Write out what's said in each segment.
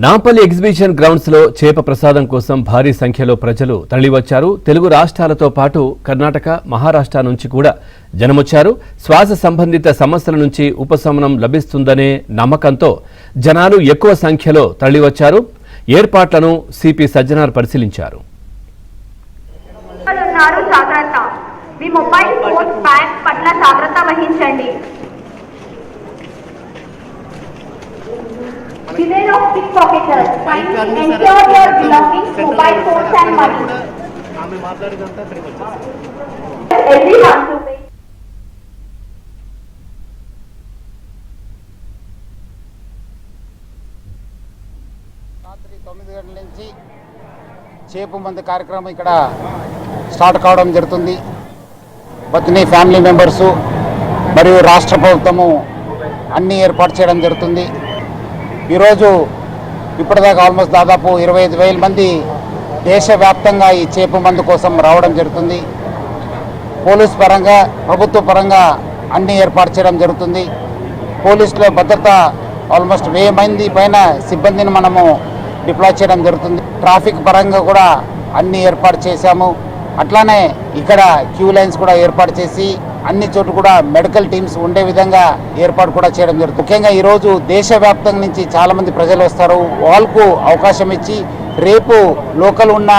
Nampally exhibition grounds లో చేప ప్రసాదం కోసం భారీ సంఖ్యలో ప్రజలు తరలివచ్చారు. తెలుగు రాష్ట్రాలతో పాటు కర్ణాటక, మహారాష్ట్ర నుంచి కూడా జనమొచ్చారు. శ్వాస సంబంధిత సమస్యల నుంచి ఉపశమనం లభిస్తుందనే నమ్మకంతో జనాలు ఎక్కువ సంఖ్యలో తరలివచ్చారు. ఏర్పాట్లను సిపి సజ్జనార్ పరిశీలించారు. Beware of pickpocketers. Kindly ensure your belongings, mobile phones and money. Everyone to pay. రాత్రి 9 గంటల నుంచి చేపు మంది కార్యక్రమం ఇక్కడ స్టార్ట్ కావడం జరుగుతుంది. బతిని ఫ్యామిలీ మెంబర్సు మరియు రాష్ట్ర ప్రభుత్వము అన్ని ఏర్పాటు చేయడం జరుగుతుంది. ఈరోజు ఇప్పటిదాకా ఆల్మోస్ట్ దాదాపు 25,000 మంది దేశవ్యాప్తంగా ఈ చేప మందు కోసం రావడం జరుగుతుంది. పోలీస్ పరంగా, ప్రభుత్వ పరంగా అన్ని ఏర్పాటు చేయడం జరుగుతుంది. పోలీసుల భద్రత ఆల్మోస్ట్ 1000 మంది పైన సిబ్బందిని మనము డిప్లాయ్ చేయడం జరుగుతుంది. ట్రాఫిక్ పరంగా కూడా అన్ని ఏర్పాటు చేశాము. అట్లానే ఇక్కడ క్యూ లైన్స్ కూడా ఏర్పాటు చేసి అన్ని చోట్ల కూడా మెడికల్ టీమ్స్ ఉండే విధంగా ఏర్పాటు కూడా చేయడం జరుగుతుంది. ముఖ్యంగా ఈరోజు దేశవ్యాప్తంగా నుంచి చాలామంది ప్రజలు వస్తారు. వాళ్ళకు అవకాశం ఇచ్చి రేపు లోకల్ ఉన్న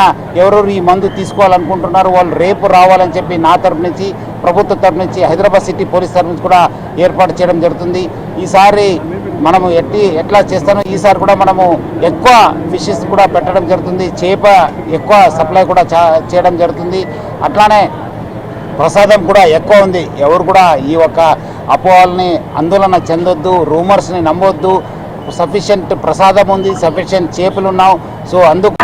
ఎవరెవరు ఈ మందు తీసుకోవాలనుకుంటున్నారు వాళ్ళు రేపు రావాలని చెప్పి నా తరపు నుంచి, ప్రభుత్వ తరపు నుంచి, హైదరాబాద్ సిటీ పోలీస్ తరపు నుంచి కూడా ఏర్పాటు చేయడం జరుగుతుంది. ఈసారి మనము ఎట్లా చేస్తామో ఈసారి కూడా మనము ఎక్కువ ఫిషెస్ కూడా పెట్టడం జరుగుతుంది. చేప ఎక్కువ సప్లై కూడా చేయడం జరుగుతుంది. అట్లానే ప్రసాదం కూడా ఎక్కువ ఉంది. ఎవరు కూడా ఈ ఒక్క అపోహల్ని ఆందోళన చెందొద్దు, రూమర్స్ని నమ్మొద్దు. సఫిషియెంట్ ప్రసాదం ఉంది, సఫిషియెంట్ చేపలు ఉన్నాం. సో అందుకు